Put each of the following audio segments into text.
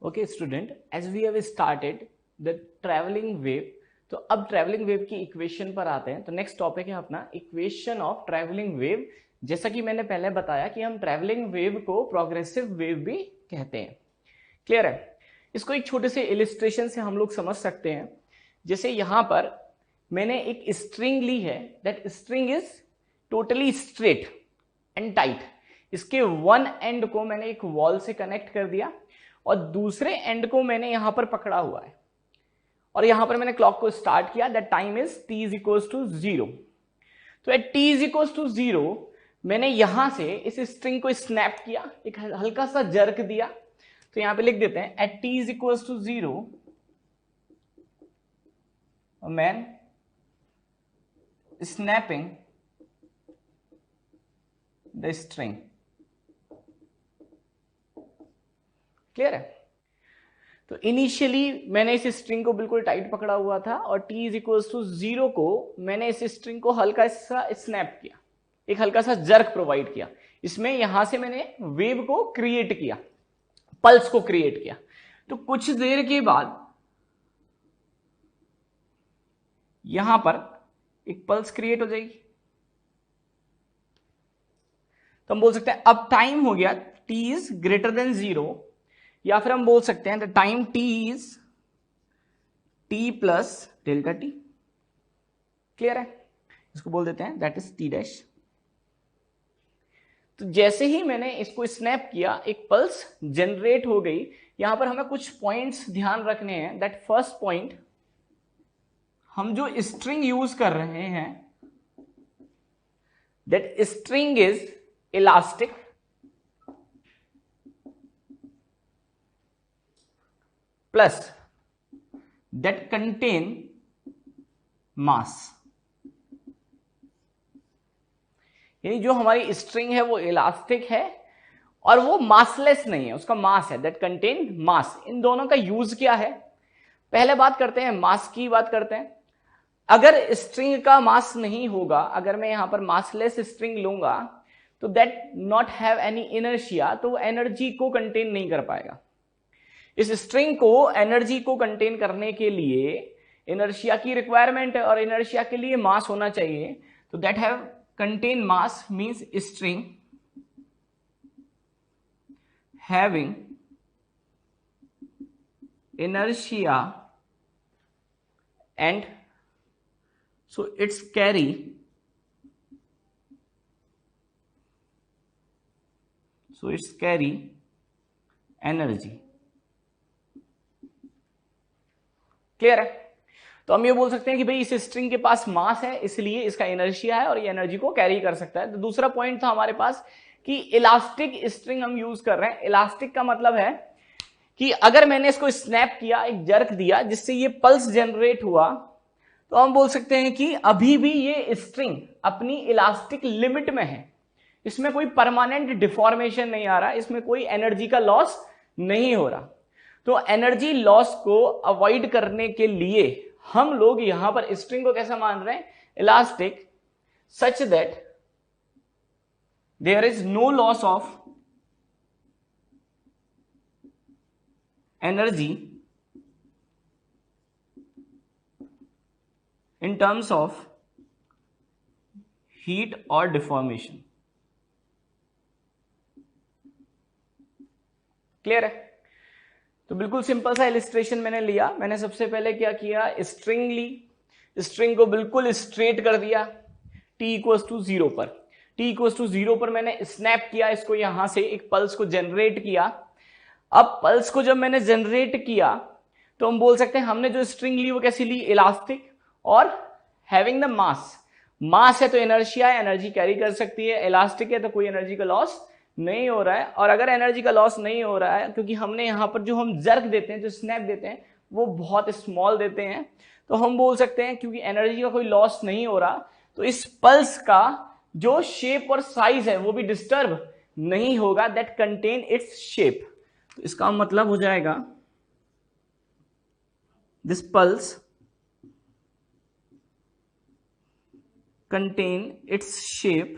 Okay student, as we have started the travelling wave, तो अब travelling wave की equation पर आते हैं। तो नेक्स्ट टॉपिक है अपना इक्वेशन ऑफ ट्रैवलिंग वेव। जैसा कि मैंने पहले बताया कि हम ट्रैवलिंग वेव को प्रोग्रेसिव वेव भी कहते हैं। क्लियर है? इसको एक छोटे से इलिस्ट्रेशन से हम लोग समझ सकते हैं। जैसे यहां पर मैंने एक स्ट्रिंग ली है, that string is totally straight and tight. इसके वन एंड को मैंने एक वॉल से कनेक्ट कर दिया और दूसरे एंड को मैंने यहां पर पकड़ा हुआ है और यहां पर मैंने क्लॉक को स्टार्ट किया। That time is t is equal to 0। तो at t is equal to 0 मैंने यहां से इस स्ट्रिंग को स्नैप किया, एक हल्का सा जर्क दिया। तो यहां पे लिख देते हैं at t is equal to 0 man snapping the string। Clear है? तो इनिशियली मैंने इस स्ट्रिंग को बिल्कुल टाइट पकड़ा हुआ था और t इज इक्वल टू 0 को मैंने इस स्ट्रिंग को हल्का सा स्नैप किया, एक हल्का सा जर्क प्रोवाइड किया। इसमें यहां से मैंने वेव को क्रिएट किया, पल्स को क्रिएट किया। तो कुछ देर के बाद यहां पर एक पल्स क्रिएट हो जाएगी। तो हम बोल सकते हैं अब टाइम हो गया t इज ग्रेटर देन 0, या फिर हम बोल सकते हैं the time t is t plus delta t। Clear है? इसको बोल देते हैं दैट इज t डैश। तो जैसे ही मैंने इसको स्नैप किया एक पल्स जनरेट हो गई। यहां पर हमें कुछ पॉइंट्स ध्यान रखने हैं। दैट फर्स्ट पॉइंट, हम जो स्ट्रिंग यूज कर रहे हैं that string is elastic plus that contain mass. यानी जो हमारी स्ट्रिंग है वो इलास्टिक है और वो मासलेस नहीं है, उसका मास है, दैट कंटेन मास। इन दोनों का यूज क्या है? पहले बात करते हैं मास की बात करते हैं। अगर स्ट्रिंग का मास नहीं होगा, अगर मैं यहां पर मासलेस स्ट्रिंग लूंगा तो that not have any inertia, तो एनर्जी को कंटेन नहीं कर पाएगा। इस स्ट्रिंग को एनर्जी को कंटेन करने के लिए इनर्शिया की रिक्वायरमेंट है और इनर्शिया के लिए मास होना चाहिए। तो that have contain mass means string having inertia and so its carry energy। Clear है? तो हम ये बोल सकते हैं कि भाई इस स्ट्रिंग के पास मास है इसलिए इसका इनर्शिया है और ये एनर्जी को कैरी कर सकता है। तो दूसरा पॉइंट था हमारे पास कि इलास्टिक स्ट्रिंग हम यूज कर रहे हैं। इलास्टिक का मतलब है कि अगर मैंने इसको स्नैप किया, एक जर्क दिया जिससे ये पल्स जनरेट हुआ, तो हम बोल सकते हैं कि अभी भी ये स्ट्रिंग अपनी इलास्टिक लिमिट में है, इसमें कोई परमानेंट डिफॉर्मेशन नहीं आ रहा, इसमें कोई एनर्जी का लॉस नहीं हो रहा। तो एनर्जी लॉस को अवॉइड करने के लिए हम लोग यहां पर स्ट्रिंग को कैसा मान रहे हैं? Elastic, such that there is no loss of energy in terms of heat or deformation। Clear है? तो बिल्कुल सिंपल सा इलिस्ट्रेशन मैंने लिया। मैंने सबसे पहले क्या किया, स्ट्रिंग ली, स्ट्रिंग को बिल्कुल स्ट्रेट कर दिया t इक्वल्स टू 0 पर। t इक्वल्स टू 0 पर मैंने स्नैप किया इसको, यहां से एक पल्स को जनरेट किया। अब पल्स को जब मैंने जनरेट किया तो हम बोल सकते हैं हमने जो स्ट्रिंग ली वो कैसी ली? इलास्टिक और हैविंग द मास। मास है तो इनर्शिया है, एनर्जी कैरी कर सकती है। इलास्टिक है तो कोई एनर्जी का लॉस नहीं हो रहा है। और अगर एनर्जी का लॉस नहीं हो रहा है क्योंकि हमने यहां पर जो हम जर्क देते हैं, जो स्नैप देते हैं, वो बहुत स्मॉल देते हैं, तो हम बोल सकते हैं क्योंकि एनर्जी का कोई लॉस नहीं हो रहा तो इस पल्स का जो शेप और साइज है वो भी डिस्टर्ब नहीं होगा, दैट कंटेन इट्स शेप। तो इसका मतलब हो जाएगा this pulse contain its shape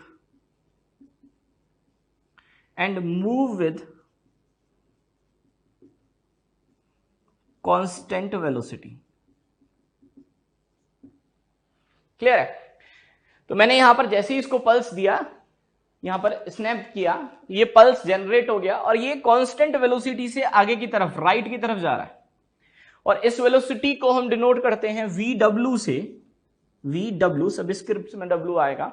and move with constant velocity. Clear है? तो मैंने यहां पर जैसे ही इसको पल्स दिया, यहां पर स्नैप किया, ये पल्स जनरेट हो गया और ये कांस्टेंट वेलोसिटी से आगे की तरफ, राइट की तरफ जा रहा है। और इस वेलोसिटी को हम डिनोट करते हैं VW से। VW सबस्क्रिप्ट में W आएगा।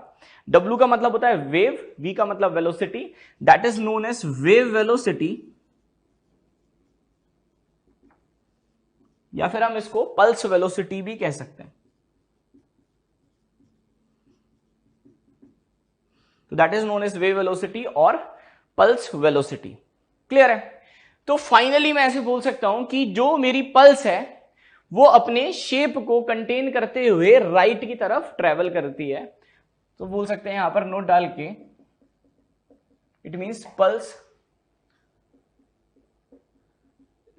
W का मतलब होता है वेव, V का मतलब velocity, that is known as wave velocity, या फिर हम इसको पल्स वेलोसिटी भी कह सकते हैं। तो that is known as wave velocity और पल्स वेलोसिटी। क्लियर है? तो फाइनली मैं ऐसे बोल सकता हूं कि जो मेरी पल्स है वो अपने शेप को कंटेन करते हुए राइट की तरफ ट्रेवल करती है। तो बोल सकते हैं यहां पर नोट डाल के, it means pulse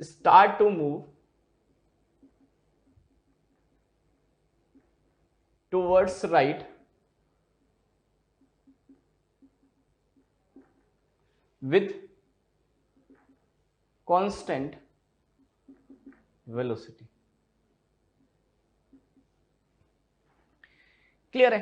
start to move towards right with constant velocity। Clear है?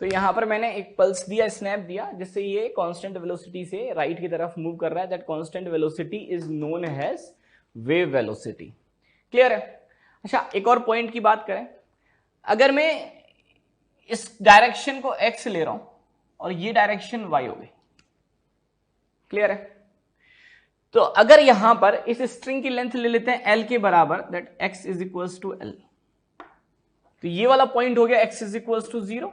तो यहां पर मैंने एक पल्स दिया, स्नैप दिया, जिससे ये कांस्टेंट वेलोसिटी से राइट की तरफ मूव कर रहा है। That constant velocity is known as wave velocity. Clear है? अच्छा, एक और पॉइंट की बात करें, अगर मैं इस डायरेक्शन को x ले रहा हूं और ये डायरेक्शन y हो गई। क्लियर है? तो अगर यहां पर इस स्ट्रिंग की लेंथ ले लेते हैं L के बराबर, that x is equals to L, तो ये वाला पॉइंट हो गया x इज इक्वल्स टू 0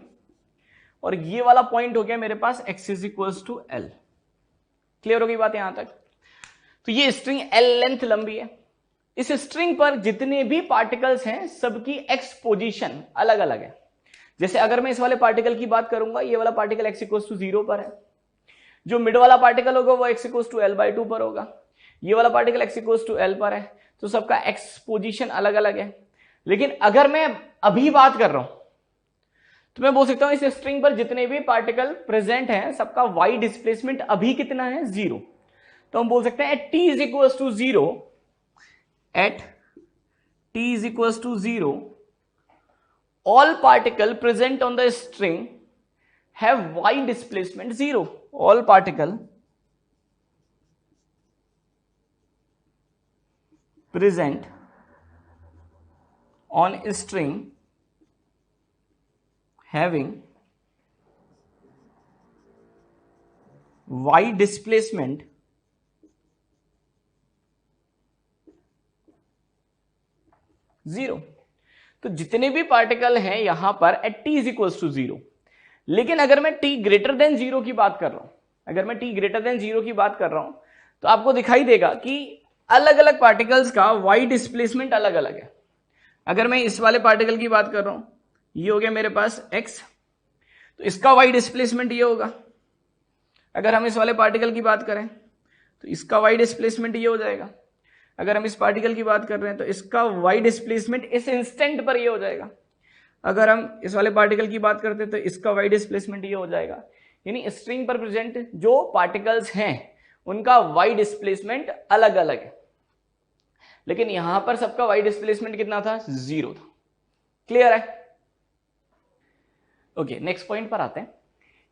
और ये वाला पॉइंट हो गया मेरे पास x is equals to L। Clear हो गई बात यहां तक? तो ये स्ट्रिंग L लेंथ लंबी है। इस स्ट्रिंग पर जितने भी पार्टिकल्स हैं सबकी x पोजीशन अलग अलग है। जैसे अगर मैं इस वाले पार्टिकल की बात करूंगा, ये वाला पार्टिकल x इक्वल्स टू 0 पर है, जो मिड वाला पार्टिकल होगा वो x इक्वल्स टू L/2 पर होगा, ये वाला particle x equals to L पर है, तो सबका x पोजीशन अलग अलग है। लेकिन अगर मैं अभी बात कर रहा हूं तो मैं बोल सकता हूं इस स्ट्रिंग पर जितने भी पार्टिकल प्रेजेंट हैं सबका y डिस्प्लेसमेंट अभी कितना है, 0। तो हम बोल सकते हैं at t is equals to 0, at t is equals to 0 all particle present on the string have y displacement 0। all particle present on a string having y displacement 0। तो जितने भी पार्टिकल हैं यहां पर at t is equals to 0। लेकिन अगर मैं t greater than 0 की बात कर रहा हूं, अगर मैं t ग्रेटर देन 0 की बात कर रहा हूं तो आपको दिखाई देगा कि अलग अलग पार्टिकल्स का y डिस्प्लेसमेंट अलग अलग है। अगर मैं इस वाले पार्टिकल की बात कर रहा हूं, ये हो गया मेरे पास x, तो इसका y डिस्प्लेसमेंट ये होगा। अगर हम इस वाले पार्टिकल की बात करें तो इसका y डिस्प्लेसमेंट ये हो जाएगा। अगर हम इस पार्टिकल की बात कर रहे हैं तो इसका y डिस्प्लेसमेंट इस इंस्टेंट पर ये हो जाएगा। अगर हम इस वाले पार्टिकल की बात करते हैं तो इसका y डिस्प्लेसमेंट ये हो जाएगा। यानी स्ट्रिंग पर प्रेजेंट जो पार्टिकल्स हैं उनका y डिस्प्लेसमेंट अलग अलग है, लेकिन यहां पर सबका y डिस्प्लेसमेंट कितना था, 0 था। क्लियर है? ओके, नेक्स्ट पॉइंट पर आते हैं।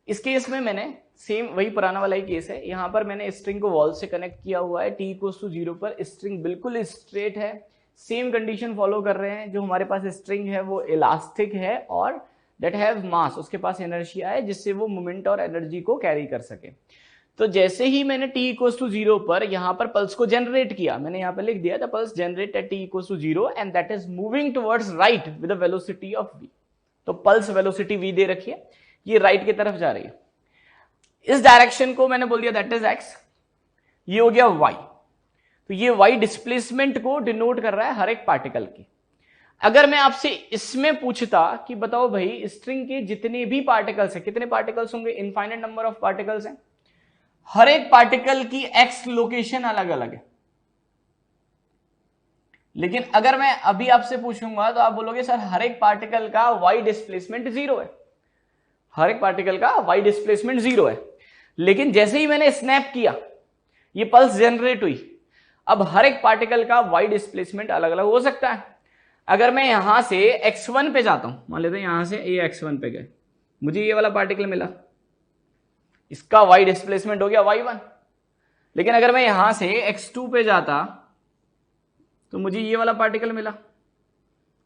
इस केस में मैंने सेम वही पुराना वाला ही केस है। यहां पर मैंने स्ट्रिंग को वॉल से कनेक्ट किया हुआ है, t इक्वल्स टू 0 पर स्ट्रिंग बिल्कुल स्ट्रेट है, सेम कंडीशन फॉलो कर रहे हैं। जो हमारे पास स्ट्रिंग है वो इलास्टिक है और दैट हैव मास, उसके पास एनर्जिया है जिससे वो मोमेंट और एनर्जी को कैरी कर सके। तो जैसे ही मैंने t इक्वल्स टू 0 पर यहां पर पल्स को जनरेट किया, मैंने यहां पर लिख दिया था pulse generate at t equals to 0 and that is moving towards right with the velocity of v। तो पल्स वेलोसिटी v दे रखी है, ये राइट की तरफ जा रही है। इस डायरेक्शन को मैंने बोल दिया दैट इज x, ये हो गया y। तो ये y डिस्प्लेसमेंट को डिनोट कर रहा है हर एक पार्टिकल की। अगर मैं आपसे इसमें पूछता कि बताओ भाई स्ट्रिंग के जितने भी पार्टिकल्स हैं, कितने पार्टिकल्स होंगे, इनफाइनाइट नंबर ऑफ पार्टिकल्स हैं, हर एक पार्टिकल की x लोकेशन अलग अलग है। लेकिन अगर मैं अभी आपसे पूछूंगा तो आप बोलोगे सर हर एक पार्टिकल का y डिस्प्लेसमेंट 0 है, हर एक पार्टिकल का y डिस्प्लेसमेंट 0 है। लेकिन जैसे ही मैंने स्नैप किया, ये पल्स जनरेट हुई, अब हर एक पार्टिकल का y डिस्प्लेसमेंट अलग अलग हो सकता है। अगर मैं यहां से x1 पे जाता हूं, मान लेते हैं यहां से ये x1 पे गए, मुझे ये वाला पार्टिकल मिला, इसका y डिस्प्लेसमेंट हो गया y1। लेकिन अगर मैं यहां से x2 पे जाता तो मुझे ये वाला पार्टिकल मिला,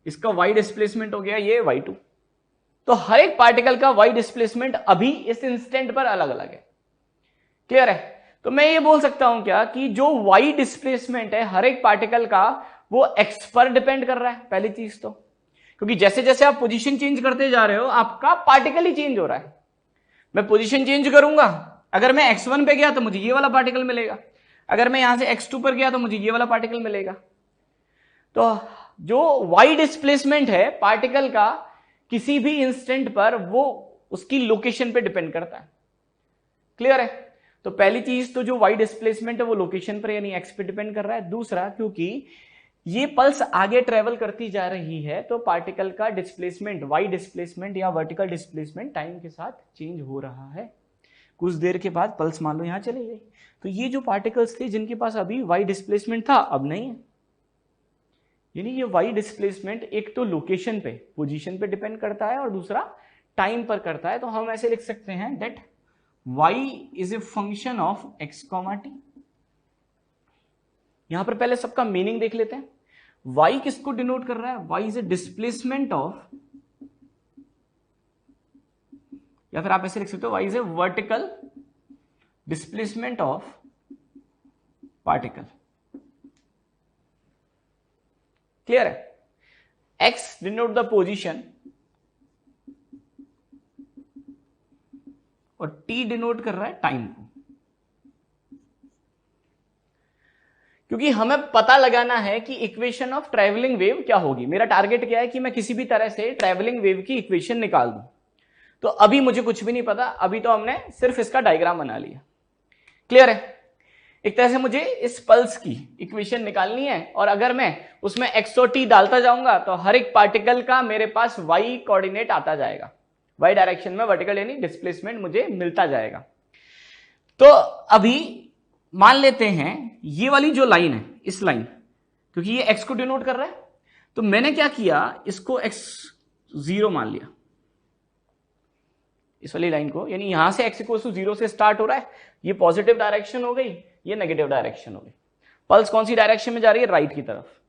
इसका y डिस्प्लेसमेंट हो गया ये y2। तो हर एक पार्टिकल का y डिस्प्लेसमेंट अभी इस इंस्टेंट पर अलग अलग है। क्लियर है? तो मैं ये बोल सकता हूं क्या कि जो y डिस्प्लेसमेंट है हर एक पार्टिकल का वो x पर डिपेंड कर रहा है। पहली चीज तो, क्योंकि जैसे जैसे आप पोजीशन चेंज करते जा रहे हो आपका पार्टिकल ही चेंज हो रहा है। मैं पोजीशन चेंज करूंगा, अगर मैं x1 पे गया तो मुझे ये वाला पार्टिकल मिलेगा, अगर मैं यहां से x2 पर गया तो मुझे ये वाला पार्टिकल मिलेगा। तो जो y डिस्प्लेसमेंट है पार्टिकल का किसी भी इंस्टेंट पर वो उसकी लोकेशन पे डिपेंड करता है। क्लियर है? तो पहली चीज तो जो y डिस्प्लेसमेंट है वो लोकेशन पर यानी x पे डिपेंड कर रहा है। दूसरा, क्योंकि ये पल्स आगे ट्रेवल करती जा रही है तो पार्टिकल का डिस्प्लेसमेंट, y डिस्प्लेसमेंट या वर्टिकल डिस्प्लेसमेंट टाइम के साथ चेंज हो रहा है। कुछ देर के बाद पल्स मान लो यहां चली गई, तो ये जो पार्टिकल्स थे जिनके पास अभी y डिस्प्लेसमेंट था अब नहीं है। यानी ये y डिस्प्लेसमेंट एक तो लोकेशन पे, पोजीशन पे डिपेंड करता है और दूसरा टाइम पर करता है। तो हम ऐसे लिख सकते हैं that y is a function of x, t। यहां पर पहले सबका मीनिंग देख लेते हैं। y किसको डिनोट कर रहा है? y is A displacement of, या फिर आप ऐसे लिख सकते हो y is A vertical displacement of particle. Clear है? x डिनोट द पोजीशन और t डिनोट कर रहा है टाइम को। क्योंकि हमें पता लगाना है कि इक्वेशन ऑफ ट्रैवलिंग वेव क्या होगी। मेरा टारगेट क्या है कि मैं किसी भी तरह से ट्रैवलिंग वेव की इक्वेशन निकाल दूं। तो अभी मुझे कुछ भी नहीं पता, अभी तो हमने सिर्फ इसका डायग्राम बना लिया। क्लियर है? एक तरह से मुझे इस पल्स की इक्वेशन निकालनी है और अगर मैं उसमें x और t डालता जाऊंगा तो हर एक पार्टिकल का मेरे पास y कोऑर्डिनेट आता जाएगा, y डायरेक्शन में वर्टिकल यानी डिस्प्लेसमेंट मुझे मिलता जाएगा। तो अभी मान लेते हैं ये वाली जो लाइन है, इस लाइन, क्योंकि ये x को डिनोट कर रहा है, तो मैंने क्या किया, इसको x0 मान लिया, इस वाली लाइन को, यानी यहां से x = 0 से स्टार्ट हो रहा है, ये पॉजिटिव डायरेक्शन हो गई, ये नेगेटिव डायरेक्शन हो गई। पल्स कौन सी डायरेक्शन में जा रही है? राइट की तरफ।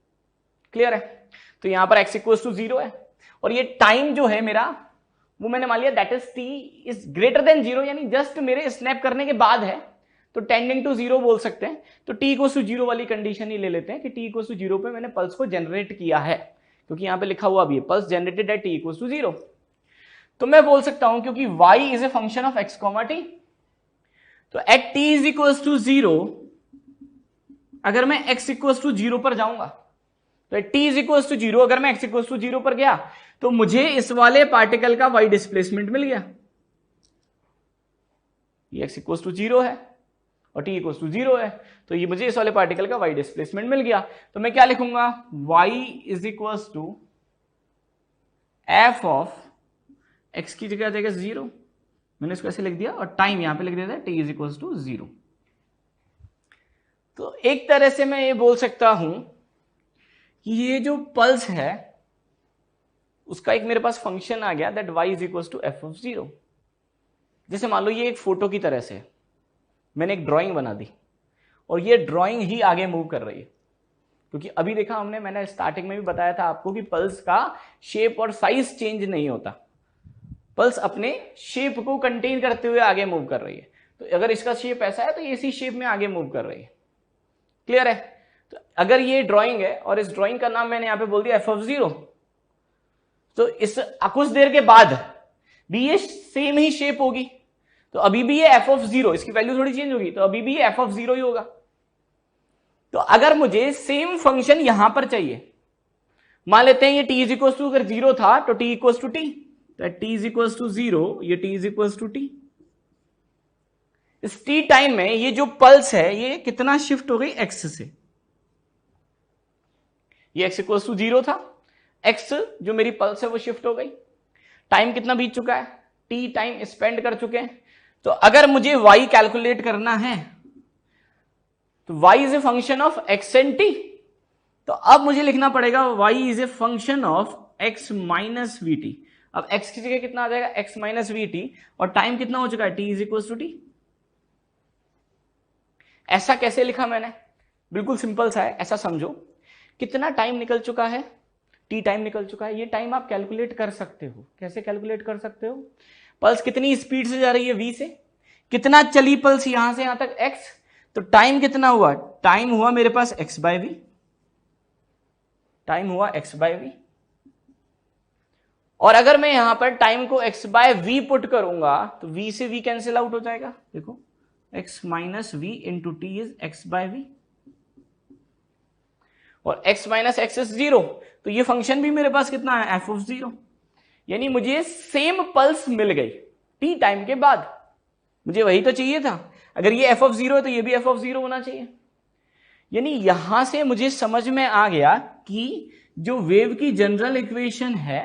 क्लियर है? तो यहां पर x = 0 है और ये टाइम जो है मेरा वो मैंने मान लिया that is t is greater than 0, यानी जस्ट मेरे स्नैप करने के बाद है, तो टेंडिंग टू 0 बोल सकते हैं। तो t = 0 वाली कंडीशन ही ले लेते हैं कि t = 0 पे मैंने पल्स को जनरेट किया है, क्योंकि यहां पे लिखा हुआ भी है पल्स जनरेटेड एट t = 0। तो मैं बोल सकता हूं क्योंकि y is a function of x, t, तो एट t = 0 अगर मैं x = 0 पर जाऊंगा तो t = 0, अगर मैं x = 0 पर गया तो मुझे इस वाले पार्टिकल का y डिस्प्लेसमेंट मिल गया। ये x = 0 है और t = 0 है, तो ये मुझे इस वाले पार्टिकल का y डिस्प्लेसमेंट मिल गया। तो मैं क्या लिखूंगा? y = f ऑफ x की जगह आ जाएगा 0, मैंने इसको ऐसे लिख दिया, और टाइम यहां पे लिख दिया था t = 0। तो एक तरह से मैं ये बोल सकता हूं कि ये जो पल्स है उसका एक मेरे पास फंक्शन आ गया दैट y = f(0). जैसे मान लो ये एक फोटो की तरह से मैंने एक ड्राइंग बना दी और ये ड्राइंग ही आगे मूव कर रही है, क्योंकि अभी देखा हमने, मैंने स्टार्टिंग में भी बताया था आपको कि पल्स का शेप और साइज चेंज नहीं होता, पल्स अपने शेप को कंटेन करते हुए आगे मूव कर रही है। तो अगर इसका शेप ऐसा है तो ये इसी शेप में आगे मूव कर रही है। क्लियर है? तो अगर ये ड्राइंग है और इस ड्राइंग का नाम मैंने यहां पे बोल दिया f(0), तो इस कुछ देर के बाद भी ये सेम ही शेप होगी, तो अभी भी ये f(0), इसकी वैल्यू थोड़ी चेंज होगी, तो अभी भी ये f(0) ही होगा। तो अगर मुझे सेम फंक्शन यहां पर चाहिए, मान लेते हैं ये t = अगर 0 था तो t = t, तो t = 0, ये t = t। इस t टाइम में ये जो पल्स है ये कितना शिफ्ट हो गई? x से। ये x = 0 था, x जो मेरी पल्स है वो शिफ्ट हो गई। टाइम कितना बीत चुका है? t टाइम स्पेंड कर चुके हैं। तो अगर मुझे y कैलकुलेट करना है तो y is a function of x and t। तो अब मुझे लिखना पड़ेगा y is a function of x minus v t. अब x की जगह कितना आ जाएगा, x माइनस वी टी, और टाइम कितना हो चुका है, t is equal to t. ऐसा कैसे लिखा मैंने, बिल्कुल सिंपल सा है, ऐसा समझो, कितना टाइम निकल चुका है, t टाइम निकल चुका है। ये टाइम आप कैलकुलेट कर सकते हो। कैसे कैलकुलेट कर सकते हो, पल्स कितनी स्पीड से जा रही है v से, कितना चली पल्स यहां से यहां तक x, तो टाइम कितना हुआ, टाइम हुआ मेरे पास x बाय वी, टाइम हुआ x बाय वी। और अगर मैं यहां पर टाइम को x बाय वी पुट करूंगा तो v से v कैंसिल आउट हो जाएगा। देखो x minus v into t is x by v, और x minus x is zero, तो ये फंक्शन भी मेरे पास कितना है, f ऑफ जीरो। यानी मुझे सेम पल्स मिल गई t टाइम के बाद, मुझे वही तो चाहिए था। अगर ये f ऑफ जीरो है तो ये भी f ऑफ जीरो होना चाहिए। यानी यहां से मुझे समझ में आ गया कि जो वेव की जनरल इक्वेशन है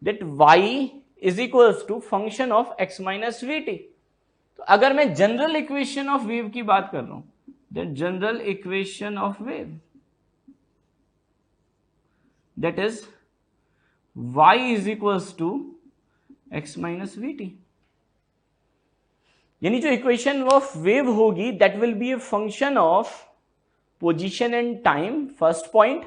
that y is equals to function of x minus v t. तो अगर मैं जनरल इक्वेशन ऑफ वेव की बात कर रहा हूं, that general equation of wave that is y is equals to x minus v t. यानी जो इक्वेशन ऑफ वेव होगी that will be a function of position and time, first point,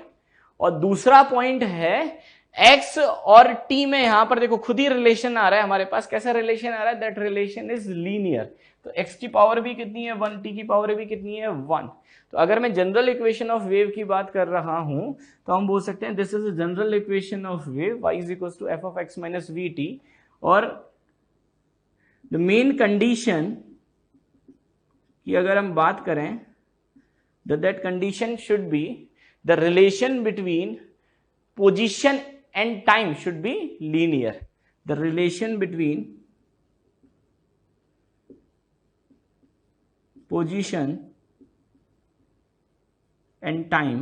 और दूसरा पॉइंट है x और t में यहां पर देखो खुद ही रिलेशन आ रहा है हमारे पास। कैसा रिलेशन आ रहा है, दैट रिलेशन इज लीनियर। तो x की पावर भी कितनी है 1, t की पावर भी कितनी है 1। तो अगर मैं जनरल इक्वेशन ऑफ वेव की बात कर रहा हूं तो हम बोल सकते हैं this is a general equation of wave, y is equal to f of x minus v t. और द मेन कंडीशन की अगर हम बात करें, that condition should be the relation between position and time should be linear. The relation between position and time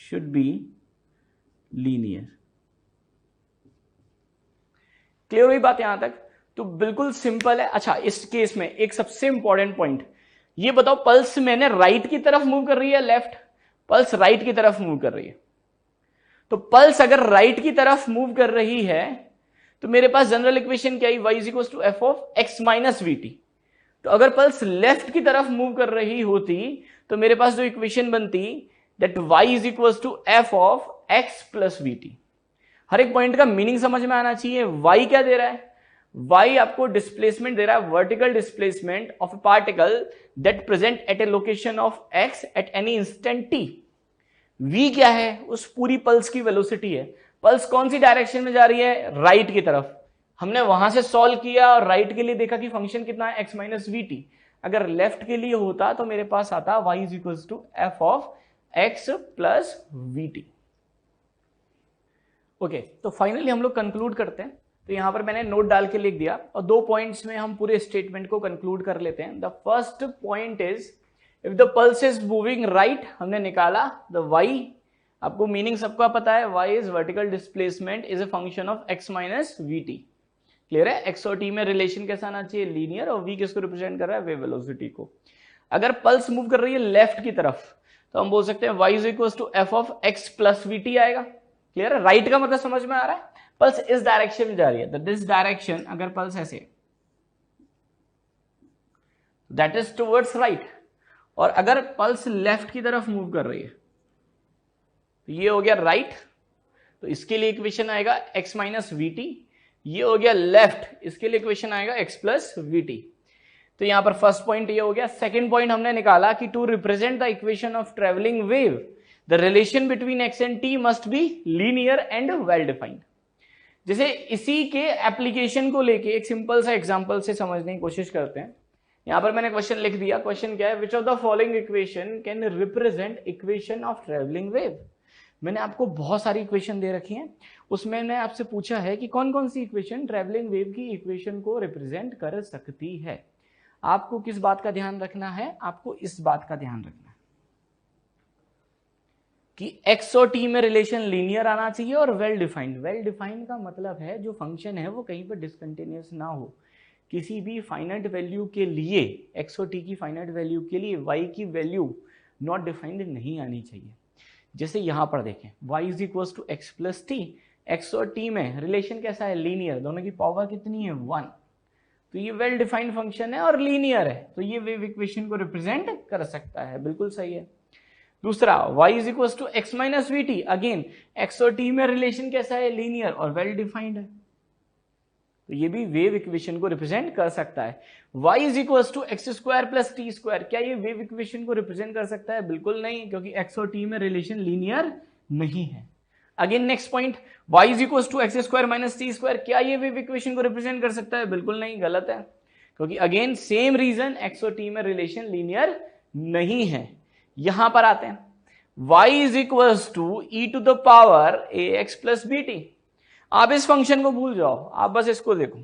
should be linear. Clear हुई बात यहां तक? तो बिल्कुल सिंपल है। अच्छा, इस केस में एक सबसे इंपॉर्टेंट पॉइंट ये बताओ, पल्स मैंने राइट की तरफ मूव कर रही है, लेफ्ट? पल्स राइट की तरफ मूव कर रही है। तो पल्स अगर राइट की तरफ मूव कर रही है तो मेरे पास जनरल इक्वेशन क्या है, y is equal to F of x minus v t. तो अगर पल्स लेफ्ट की तरफ मूव कर रही होती तो मेरे पास जो इक्वेशन बनती that y is equal to F of x plus v t. हर एक पॉइंट का मीनिंग समझ में आना चाहिए। y क्या दे रहा है, y आपको डिस्प्लेसमेंट दे रहा है, vertical displacement of A particle that present at A location of x at any instant t। v क्या है, उस पूरी पल्स की वेलोसिटी है। पल्स कौन सी डायरेक्शन में जा रही है, राइट की तरफ। हमने वहां से सॉल्व किया और राइट के लिए देखा कि फंक्शन कितना है, x माइनस वी टी। अगर लेफ्ट के लिए होता तो मेरे पास आता y is equal to F of x plus v t. Okay, तो फाइनली हम लोग कंक्लूड करते हैं। तो यहां पर मैंने नोट डाल के लिख दिया और 2 पॉइंट्स में हम पूरे स्टेटमेंट को कंक्लूड कर लेते हैं। The first point is if the pulse is moving right, हमने निकाला द y, आपको मीनिंग सबका पता है, y is vertical displacement is a function of x minus v T. Clear है? x और t में रिलेशन कैसा आना चाहिए, लीनियर, और v किसको रिप्रेजेंट कर रहा है, वेव वेलोसिटी को। अगर पल्स मूव कर रही है लेफ्ट की तरफ तो हम बोल सकते हैं y is equal to F of x plus v t आएगा। क्लियर है? राइट का मतलब समझ में आ रहा है, पल्स इस डायरेक्शन में जा रही है, दिस डायरेक्शन, अगर पल्स ऐसे दैट इज टुवर्ड्स राइट, और अगर पल्स लेफ्ट की तरफ मूव कर रही है तो ये हो गया राइट, तो इसके लिए इक्वेशन आएगा x माइनस वी टी। ये हो गया लेफ्ट, इसके लिए इक्वेशन आएगा x प्लस वी टी। तो यहां पर फर्स्ट पॉइंट ये हो गया। सेकेंड पॉइंट हमने निकाला कि to represent the equation of travelling wave the relation between x and t must be linear and well defined. जैसे इसी के एप्लीकेशन को लेके एक सिंपल सा एग्जांपल से समझने की कोशिश करते हैं। यहां पर मैंने क्वेश्चन लिख दिया। क्वेश्चन क्या है, which of the following equation can represent equation of travelling wave. मैंने आपको बहुत सारी इक्वेशन दे रखी हैं, उसमें मैंने आपसे पूछा है कि कौन कौन सी इक्वेशन ट्रेवलिंग वेव की इक्वेशन को रिप्रेजेंट कर सकती है। आपको किस बात का ध्यान रखना है, आपको इस बात का ध्यान रखना है कि x और t में रिलेशन लीनियर आना चाहिए और वेल डिफाइंड। वेल डिफाइंड का मतलब है जो फंक्शन है वो कहीं पर डिसकंटिन्यूअस ना हो। किसी भी फाइनाइट वैल्यू के लिए, एक्स और टी की फाइनाइट वैल्यू के लिए वाई की वैल्यू नॉट डिफाइंड नहीं आनी चाहिए। जैसे यहां पर देखें y is equal to x plus t, x और टी में रिलेशन कैसा है, लीनियर, दोनों की पावर कितनी है 1, तो ये वेल डिफाइंड फंक्शन है और लीनियर है, तो ये वेव इक्वेशन को रिप्रेजेंट कर सकता है, बिल्कुल सही है। दूसरा y is equal to x minus v t, again x और टी में रिलेशन कैसा है, लीनियर और वेल डिफाइंड है, तो ये भी वेव इक्वेशन को रिप्रेजेंट कर सकता है। y is equal to x square plus t square, क्या ये वेव इक्वेशन को रिप्रेजेंट कर सकता है, बिल्कुल नहीं, क्योंकि x और t में रिलेशन लीनियर नहीं है। Again next point, y is equal to x square minus t square, क्या ये वेव इक्वेशन को रिप्रेजेंट कर सकता है, बिल्कुल नहीं, गलत है, क्योंकि अगेन सेम रीजन x और t में रिलेशन लीनियर नहीं है। यहां पर आते हैं, y is equal to e to the power a x plus b t, आप इस फंक्शन को भूल जाओ, आप बस इसको देखो,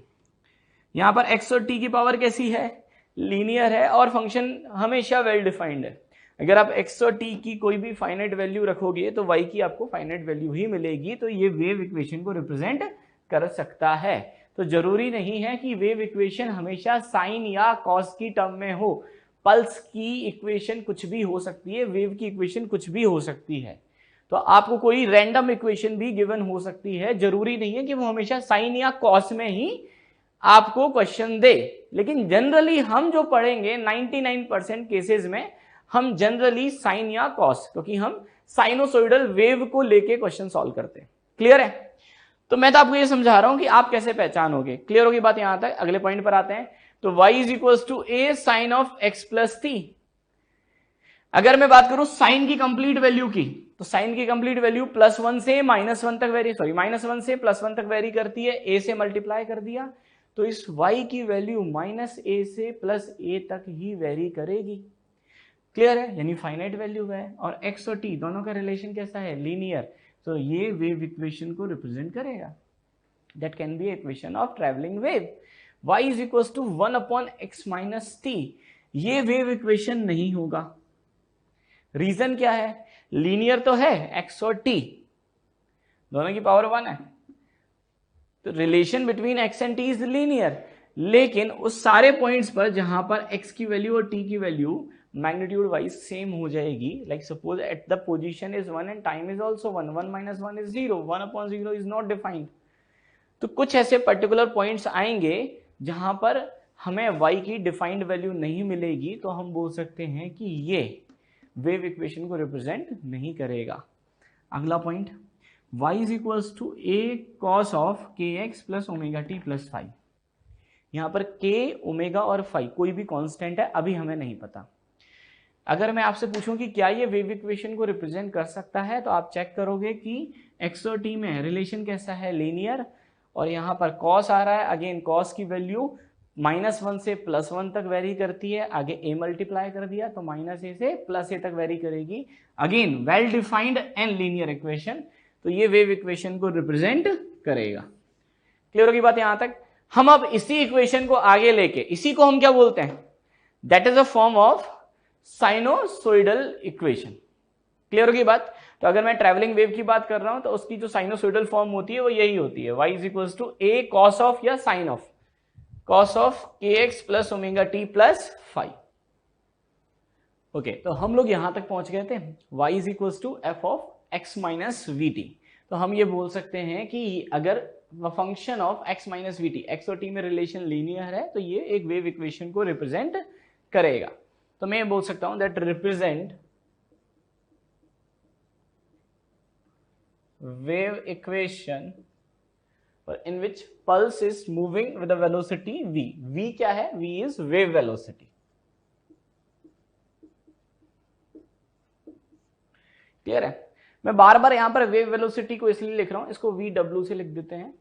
यहां पर x और t की पावर कैसी है, लीनियर है, और फंक्शन हमेशा वेल डिफाइंड है। अगर आप x और t की कोई भी फाइनाइट वैल्यू रखोगे तो y की आपको फाइनाइट वैल्यू ही मिलेगी, तो ये वेव इक्वेशन को रिप्रेजेंट कर सकता है। तो जरूरी नहीं है कि वेव इक्वेशन हमेशा साइन या कॉस की टर्म में हो, पल्स की इक्वेशन कुछ भी हो सकती है, वेव की इक्वेशन कुछ भी हो सकती है, तो आपको कोई रैंडम इक्वेशन भी गिवन हो सकती है, जरूरी नहीं है कि वो हमेशा साइन या कॉस में ही आपको क्वेश्चन दे। लेकिन जनरली हम जो पढ़ेंगे 99% केसेस में हम जनरली साइन या कॉस, क्योंकि हम साइनोसॉइडल वेव को लेके क्वेश्चन सॉल्व करते हैं। क्लियर है? तो मैं तो आपको ये समझा रहा हूं कि आप कैसे पहचानोगे। क्लियर होगी बात यहां तक? अगले पॉइंट पर आते हैं। तो y is equal to a sine of x plus t. अगर मैं बात करूं साइन की कंप्लीट वैल्यू की, तो साइन की कंप्लीट वैल्यू +1 से -1 तक वेरी, -1 से +1 तक वेरी करती है, a से मल्टीप्लाई कर दिया, तो इस y की वैल्यू -a से +a तक ही वेरी करेगी। क्लियर है? यानी फाइनाइट वैल्यू है, और x और t दोनों का रिलेशन कैसा है, लीनियर, तो ये वेव इक्वेशन को रिप्रेजेंट करेगा। That can be equation of travelling wave. y is equal to 1/x minus t, ये वेव इक्वेशन नहीं होगा। रीजन क्या है? लीनियर तो है, x और t दोनों की पावर 1 है, तो relation between x and t is linear, लेकिन उस सारे पॉइंट्स पर जहां पर x की वैल्यू और t की वैल्यू मैग्नीट्यूड वाइज सेम हो जाएगी, like suppose at the position is 1 and time is also 1, 1 - 1 is 0, 1/0 is not defined, तो कुछ ऐसे पर्टिकुलर पॉइंट्स आएंगे जहां पर हमें y की डिफाइंड वैल्यू नहीं मिलेगी, तो हम बोल सकते हैं कि ये वेव इक्वेशन को रिप्रेजेंट नहीं करेगा। अगला point, y is equal to a cos of kx plus omega t plus five. यहां पर k, ओमेगा और फाइव कोई भी कांस्टेंट है, अभी हमें नहीं पता। अगर मैं आपसे पूछूं कि क्या ये वेव इक्वेशन को रिप्रेजेंट कर सकता है, तो आप चेक करोगे कि x और t में रिलेशन कैसा है, लीनियर, और यहां पर cos आ रहा है, अगेन cos की वैल्यू -1 से +1 तक वेरी करती है, आगे a मल्टीप्लाई कर दिया तो -a से +a तक वेरी करेगी, again well defined and linear equation, तो ये वेव इक्वेशन को रिप्रेजेंट करेगा। क्लियर होगी बात यहां तक? हम अब इसी इक्वेशन को आगे लेके, इसी को हम क्या बोलते हैं, that is a form of sinusoidal equation. Clear होगी बात? तो अगर मैं ट्रैवलिंग वेव की बात कर रहा हूं तो उसकी जो साइनोसॉइडल फॉर्म होती है वो यही होती है, y is equal to a cos of या sine of cos of kx plus omega t plus five. Okay, तो हम लोग यहां तक पहुंच गए थे, y is equal to f of x minus v t. तो हम ये बोल सकते हैं कि अगर function of x minus v t, x और t में रिलेशन लीनियर है, तो ये एक वेव इक्वेशन को रिप्रेजेंट करेगा। तो मैं ये बोल सकता हूं that represent wave equation in which pulse is moving with a velocity v. v क्या है? v is wave velocity. Clear है? मैं बार बार यहां पर वेव वेलोसिटी को इसलिए लिख रहा हूं, इसको vw से लिख देते हैं,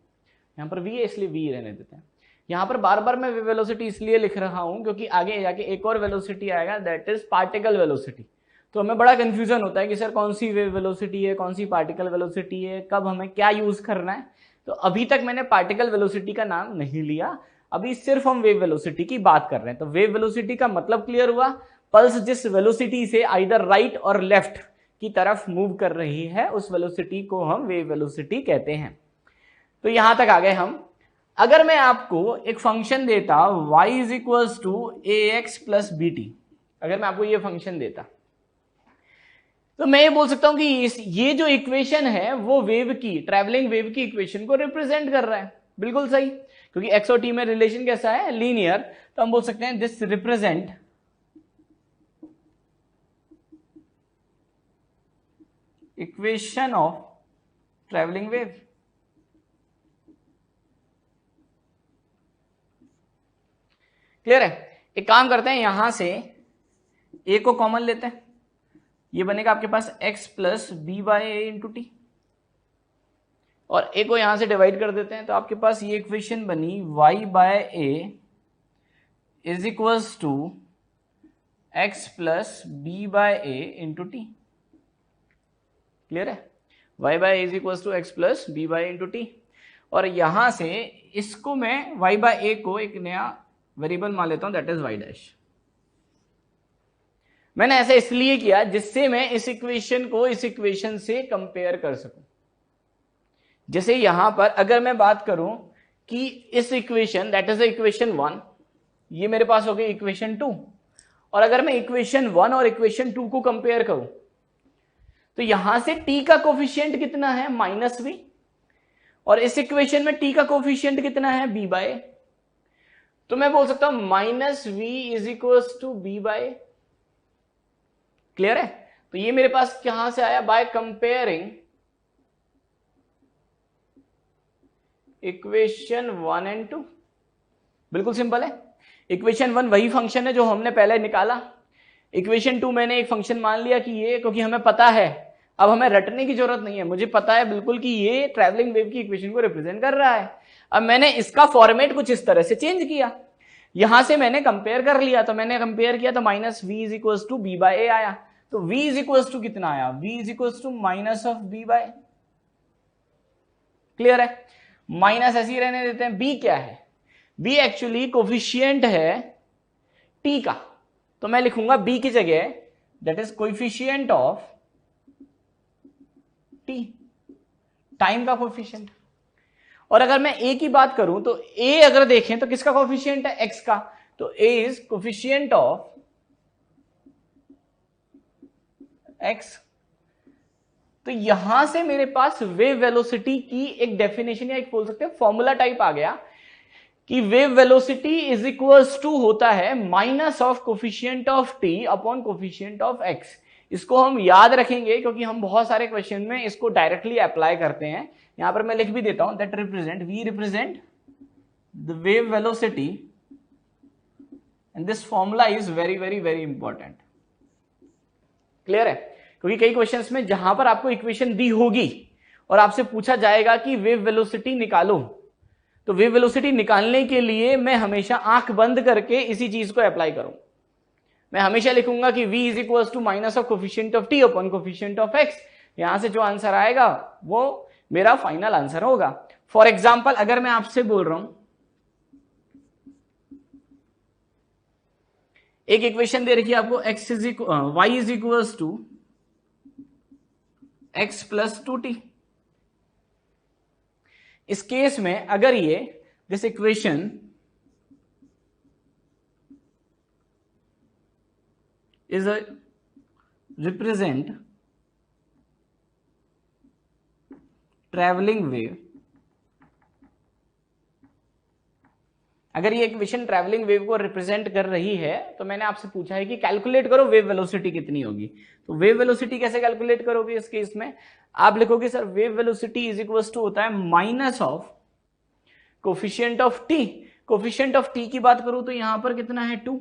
यहां पर v है इसलिए v रहने देते हैं। यहां पर बार बार मैं वेव वेलोसिटी इसलिए लिख रहा हूं क्योंकि आगे जाके एक और वेलोसिटी आएगा, दैट इज पार्टिकल वेलोसिटी। तो हमें बड़ा कंफ्यूजन होता है कि सर कौन सी वेव वेलोसिटी है, कौन सी पार्टिकल वेलोसिटी है, कब हमें क्या यूज करना है। तो अभी तक मैंने पार्टिकल वेलोसिटी का नाम नहीं लिया, अभी सिर्फ हम वेव वेलोसिटी की बात कर रहे हैं। तो वेव वेलोसिटी का मतलब क्लियर हुआ, पल्स जिस वेलोसिटी से आइदर राइट और लेफ्ट की तरफ मूव कर रही है उस वेलोसिटी को हम वेव वेलोसिटी कहते हैं। तो यहां तक आ गए हम। अगर मैं आपको एक फंक्शन देता y is equals to a x plus b t, अगर मैं आपको ये फंक्शन देता तो मैं ये बोल सकता हूं कि ये जो इक्वेशन है वो वेव की, ट्रैवलिंग वेव की इक्वेशन को रिप्रेजेंट कर रहा है। बिल्कुल सही, क्योंकि एक्स और टी में रिलेशन कैसा है, लीनियर, तो हम बोल सकते हैं this represent equation of travelling wave. Clear है? एक काम करते हैं, यहां से ए को कॉमन लेते हैं, ये बनेगा आपके पास x plus b by a into t, और ए को यहां से डिवाइड कर देते हैं, तो आपके पास ये इक्वेशन बनी y by a is equals to x plus b by a into t. Clear है? y by a is equals to x plus b by into t, और यहां से इसको मैं y बाय ए को एक नया वेरिएबल मान लेता हूं, दैट इज y डैश। मैंने ऐसा इसलिए किया जिससे मैं इस इक्वेशन को इस इक्वेशन से कंपेयर कर सकूं। जैसे यहां पर अगर मैं बात करूं कि इस इक्वेशन, दैट इज इक्वेशन 1, ये मेरे पास हो गई इक्वेशन 2, और अगर मैं इक्वेशन 1 और इक्वेशन 2 को कंपेयर करूं तो यहां से t का कोफिशिएंट कितना है, माइनस v, और इस इक्वेशन में t का कोफिशिएंट कितना है, b बाय। तो मैं बोल सकता हूं minus v is equals to b by. Clear है? तो ये मेरे पास कहां से आया, बाय कंपेयरिंग इक्वेशन 1 एंड 2। बिल्कुल सिंपल है। इक्वेशन 1 वही फंक्शन है जो हमने पहले निकाला, इक्वेशन 2 मैंने एक फंक्शन मान लिया कि ये, क्योंकि हमें पता है, अब हमें रटने की जरूरत नहीं है, मुझे पता है बिल्कुल कि ये ट्रैवलिंग वेव की इक्वेशन को रिप्रेजेंट कर रहा है। अब मैंने इसका फॉर्मेट कुछ इस तरह से चेंज किया, यहां से मैंने कंपेयर कर लिया, तो मैंने कंपेयर किया तो minus v is equal to b by a आया, तो v इज इक्वल टू कितना आया, v is equal to minus of b by. Clear है? माइनस ऐसे ही रहने देते हैं। b क्या है, b एक्चुअली कोफिशिएंट है t का, तो मैं लिखूंगा b की जगह that is coefficient of t, time का कोफिशिएंट। और अगर मैं a की बात करूं तो a अगर देखें तो किसका कोफिशिएंट है, x का, तो a is coefficient of x। तो यहां से मेरे पास वेव वेलोसिटी की एक डेफिनेशन या एक बोल सकते हैं फॉर्मूला टाइप आ गया कि wave velocity is equals to होता है minus of coefficient of t upon coefficient of x। इसको हम याद रखेंगे क्योंकि हम बहुत सारे क्वेश्चन में इसको डायरेक्टली अप्लाई करते हैं। यहां पर मैं लिख भी देता हूं that v represent the wave velocity and this formula is very very very important. Clear है? क्योंकि कई क्वेश्चंस में जहां पर आपको इक्वेशन दी होगी और आपसे पूछा जाएगा कि वेव वेलोसिटी निकालो, तो वेव वेलोसिटी निकालने के लिए मैं हमेशा आंख बंद करके इसी चीज को अप्लाई करूं। मैं हमेशा लिखूंगा कि v is equal to minus of coefficient of t upon coefficient of x। यहां से जो आंसर आएगा वो मेरा फाइनल आंसर होगा। फॉर एग्जाम्पल अगर मैं आपसे बोल रहा हूं, एक इक्वेशन दे रखी है आपको y is equal to x plus 2t। इस केस में अगर ये this equation is a represent traveling wave, अगर ये इक्वेशन ट्रैवलिंग वेव को रिप्रेजेंट कर रही है तो मैंने आपसे पूछा है कि कैलकुलेट करो वेव वेलोसिटी कितनी होगी। तो वेव वेलोसिटी कैसे कैलकुलेट करोगे इस केस में, आप लिखोगे sir wave velocity is equal to होता है minus of coefficient of t. Coefficient of t की बात करूं तो यहां पर कितना है 2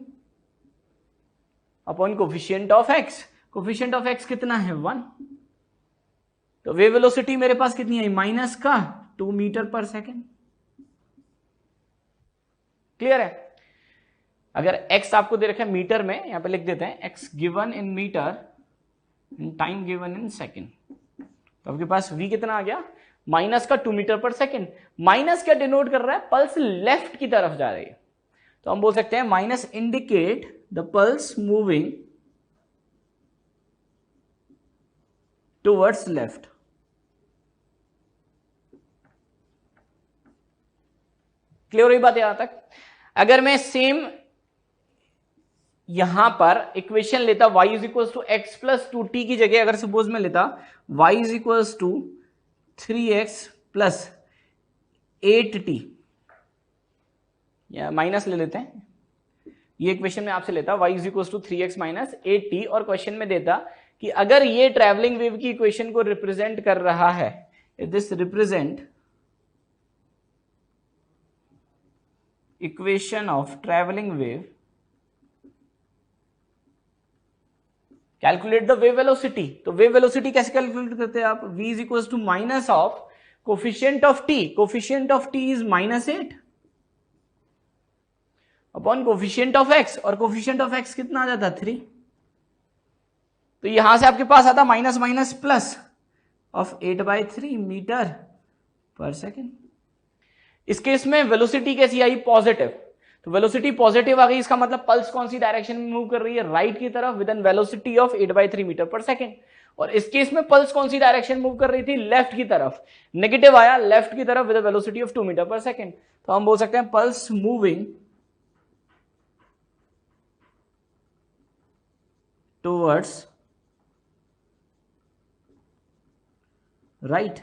upon coefficient of x। Coefficient of x कितना है 1। तो वेव वेलोसिटी मेरे पास कितनी है, माइनस का 2 मीटर पर सेकेंड। क्लियर है? अगर x आपको दे रखा है मीटर में, यहां पे लिख देते हैं x given in metre in time given in second, तो आपके पास v कितना आ गया, माइनस का 2 मीटर पर सेकेंड। माइनस क्या डिनोट कर रहा है, पल्स लेफ्ट की तरफ जा रही है, तो हम बोल सकते हैं minus indicate the pulse moving towards left। Clear हुई बात यहां तक? अगर मैं सेम यहां पर इक्वेशन लेता y is equal to x plus 2t की जगह अगर सपोज मैं लेता y is equal to 3x plus 8t, या माइनस ले लेते हैं, ये इक्वेशन में आपसे लेता y is equal to 3x minus 8t और क्वेश्चन में देता कि अगर ये ट्रैवलिंग वेव की इक्वेशन को रिप्रेजेंट कर रहा है, this represent equation of travelling wave, calculate the wave velocity. तो वेव वेलोसिटी कैसे कैलकुलेट करते हैं आप? v is equal to minus of coefficient of t, coefficient of t is -8 upon coefficient of x, और coefficient of x कितना आ जाता? 3। तो यहां से आपके पास आता minus minus plus of 8/3 metre per second. इस केस में वेलोसिटी कैसी आई? पॉजिटिव। तो वेलोसिटी पॉजिटिव आ गई, इसका मतलब पल्स कौन सी डायरेक्शन में मूव कर रही है? राइट की तरफ with an velocity of 8/3 metre per second. और इस केस में पल्स कौन सी डायरेक्शन मूव कर रही थी? लेफ्ट की तरफ। नेगेटिव आया लेफ्ट की तरफ with velocity of 2 metre per second. तो हम बोल सकते हैं पल्स मूविंग टूवर्ड्स राइट।